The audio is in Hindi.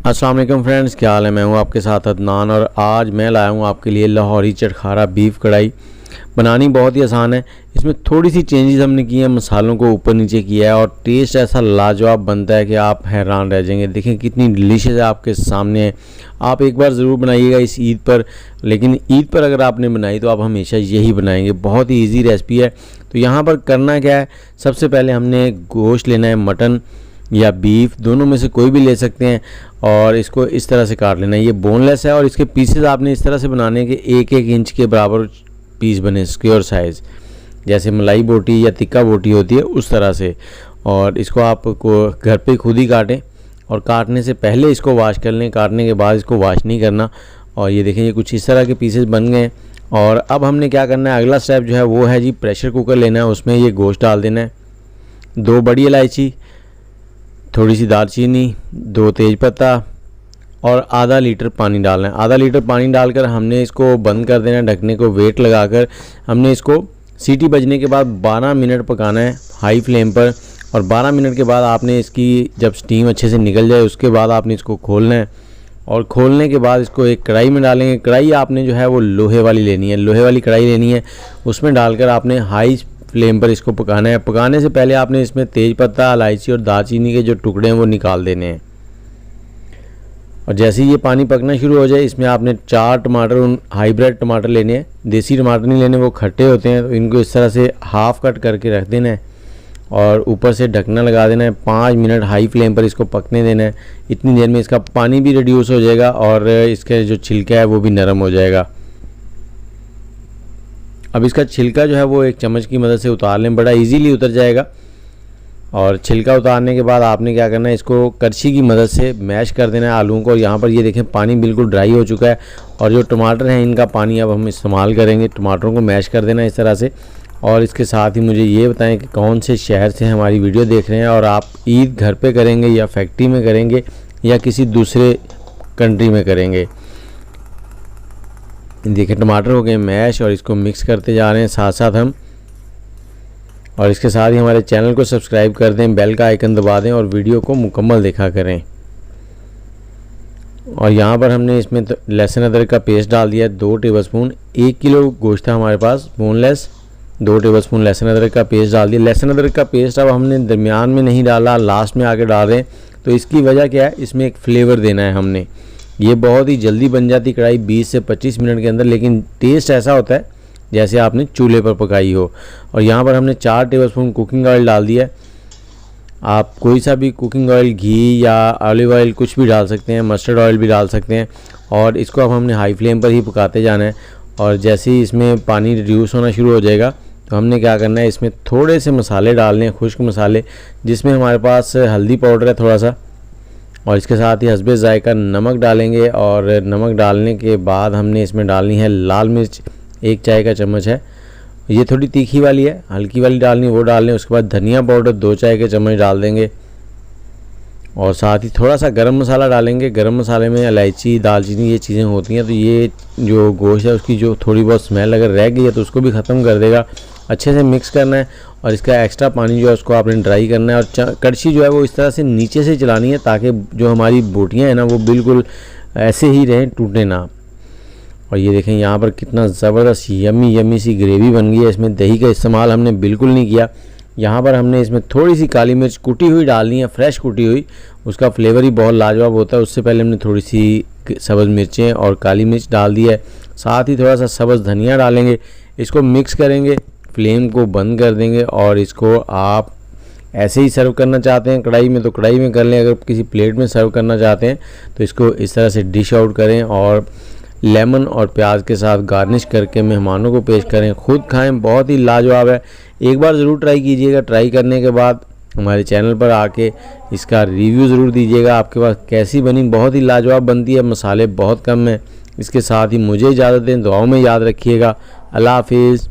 अस्सलाम वालेकुम फ्रेंड्स, क्या हाल है। मैं हूं आपके साथ अदनान और आज मैं लाया हूं आपके लिए लाहौरी चटखारा बीफ कढ़ाई। बनानी बहुत ही आसान है। इसमें थोड़ी सी चेंजेस हमने की हैं, मसालों को ऊपर नीचे किया है और टेस्ट ऐसा लाजवाब बनता है कि आप हैरान रह जाएंगे। देखें कितनी डिलीशियस है, आपके सामने है। आप एक बार ज़रूर बनाइएगा इस ईद पर, लेकिन ईद पर अगर आपने बनाई तो आप हमेशा यही बनाएंगे। बहुत ही ईजी रेसिपी है। तो यहाँ पर करना क्या है, सबसे पहले हमने गोश्त लेना है, मटन या बीफ, दोनों में से कोई भी ले सकते हैं, और इसको इस तरह से काट लेना है। ये बोनलेस है और इसके पीसेस आपने इस तरह से बनाने के 1-1 इंच के बराबर पीस बने, स्क्वायर साइज़, जैसे मलाई बोटी या तिक्का बोटी होती है उस तरह से। और इसको आपको घर पे खुद ही काटें और काटने से पहले इसको वॉश कर लें, काटने के बाद इसको वॉश नहीं करना। और ये देखें, ये कुछ इस तरह के पीसेस बन गए। और अब हमने क्या करना है, अगला स्टेप जो है वो है जी, प्रेशर कुकर लेना है, उसमें ये गोश्त डाल देना है, 2 बड़ी इलायची, थोड़ी सी दालचीनी, 2 तेज़पत्ता और आधा लीटर पानी डालना है। आधा लीटर पानी डालकर हमने इसको बंद कर देना है, ढकने को वेट लगाकर। हमने इसको सीटी बजने के बाद 12 मिनट पकाना है हाई फ्लेम पर। और 12 मिनट के बाद आपने इसकी जब स्टीम अच्छे से निकल जाए उसके बाद आपने इसको खोलना है। और खोलने के बाद इसको एक कढ़ाई में डालेंगे। कढ़ाई आपने जो है वो लोहे वाली लेनी है, लोहे वाली कढ़ाई लेनी है। उसमें डालकर आपने हाई फ्लेम पर इसको पकाना है। पकाने से पहले आपने इसमें तेज़पत्ता, इलायची और दालचीनी के जो टुकड़े हैं वो निकाल देने हैं। और जैसे ही ये पानी पकना शुरू हो जाए, इसमें आपने 4 टमाटर, हाइब्रिड टमाटर लेने हैं, देसी टमाटर नहीं लेने, वो खट्टे होते हैं। तो इनको इस तरह से हाफ़ कट करके रख देना है और ऊपर से ढकना लगा देना है। 5 मिनट हाई फ्लेम पर इसको पकने देना है। इतनी देर में इसका पानी भी रिड्यूस हो जाएगा और इसका जो छिलका है वो भी नरम हो जाएगा। अब इसका छिलका जो है वो एक चम्मच की मदद से उतार लें, बड़ा इजीली उतर जाएगा। और छिलका उतारने के बाद आपने क्या करना है, इसको करछी की मदद से मैश कर देना है आलूओं को। और यहाँ पर ये देखें पानी बिल्कुल ड्राई हो चुका है और जो टमाटर हैं इनका पानी अब हम इस्तेमाल करेंगे। टमाटरों को मैश कर देना है इस तरह से। और इसके साथ ही मुझे ये बताएं कि कौन से शहर से हमारी वीडियो देख रहे हैं और आप ईद घर पर करेंगे या फैक्ट्री में करेंगे या किसी दूसरे कंट्री में करेंगे। देखिए टमाटर हो गए मैश और इसको मिक्स करते जा रहे हैं साथ साथ हम। और इसके साथ ही हमारे चैनल को सब्सक्राइब कर दें, बेल का आइकन दबा दें और वीडियो को मुकम्मल देखा करें। और यहाँ पर हमने इसमें लहसुन अदरक का पेस्ट डाल दिया है 2 टेबलस्पून। 1 किलो गोश्त था हमारे पास बोनलेस, 2 टेबलस्पून लहसुन अदरक का पेस्ट डाल दिया। लहसुन अदरक का पेस्ट अब हमने दरमियान में नहीं डाला, लास्ट में आके डाल रहे हैं। तो इसकी वजह क्या है, इसमें एक फ्लेवर देना है हमने। ये बहुत ही जल्दी बन जाती कढ़ाई, 20 से 25 मिनट के अंदर, लेकिन टेस्ट ऐसा होता है जैसे आपने चूल्हे पर पकाई हो। और यहाँ पर हमने 4 टेबलस्पून कुकिंग ऑयल डाल दिया है। आप कोई सा भी कुकिंग ऑयल, घी या ऑलिव ऑयल कुछ भी डाल सकते हैं, मस्टर्ड ऑयल भी डाल सकते हैं। और इसको अब हमने हाई फ्लेम पर ही पकाते जाना है। और जैसे ही इसमें पानी रिड्यूस होना शुरू हो जाएगा तो हमने क्या करना है, इसमें थोड़े से मसाले डालने हैं, खुश्क मसाले, जिसमें हमारे पास हल्दी पाउडर है थोड़ा सा, और इसके साथ ही हस्बे ज़ायका नमक डालेंगे। और नमक डालने के बाद हमने इसमें डालनी है लाल मिर्च, 1 चाय का चम्मच है। ये थोड़ी तीखी वाली है, हल्की वाली डालनी वो डाल लें। उसके बाद धनिया पाउडर 2 चाय के चम्मच डाल देंगे। और साथ ही थोड़ा सा गरम मसाला डालेंगे। गरम मसाले में इलायची, दालचीनी ये चीज़ें होती हैं, तो ये जो गोश्त है उसकी जो थोड़ी बहुत स्मेल अगर रह गई है तो उसको भी ख़त्म कर देगा। अच्छे से मिक्स करना है और इसका एक्स्ट्रा पानी जो है उसको आपने ड्राई करना है। और कड़छी जो है वो इस तरह से नीचे से चलानी है ताकि जो हमारी बोटियाँ हैं ना वो बिल्कुल ऐसे ही रहें, टूटे ना। और ये देखें यहाँ पर कितना ज़बरदस्त यमी यमी सी ग्रेवी बन गई है। इसमें दही का इस्तेमाल हमने बिल्कुल नहीं किया। यहाँ पर हमने इसमें थोड़ी सी काली मिर्च कुटी हुई डालनी है, फ्रेश कुटी हुई, उसका फ्लेवर ही बहुत लाजवाब होता है। उससे पहले हमने थोड़ी सी सब्ज़ मिर्चें और काली मिर्च डाल दी है। साथ ही थोड़ा सा सब्ज़ धनिया डालेंगे। इसको मिक्स करेंगे, फ्लेम को बंद कर देंगे और इसको आप ऐसे ही सर्व करना चाहते हैं कढ़ाई में तो कढ़ाई में कर लें। अगर किसी प्लेट में सर्व करना चाहते हैं तो इसको इस तरह से डिश आउट करें और लेमन और प्याज के साथ गार्निश करके मेहमानों को पेश करें, खुद खाएं। बहुत ही लाजवाब है, एक बार ज़रूर ट्राई कीजिएगा। ट्राई करने के बाद हमारे चैनल पर आके इसका रिव्यू ज़रूर दीजिएगा आपके पास कैसी बनी। बहुत ही लाजवाब बनती है, मसाले बहुत कम हैं। इसके साथ ही मुझे इजाज़त दें, दुआओं में याद रखिएगा। अल्लाह हाफिज़।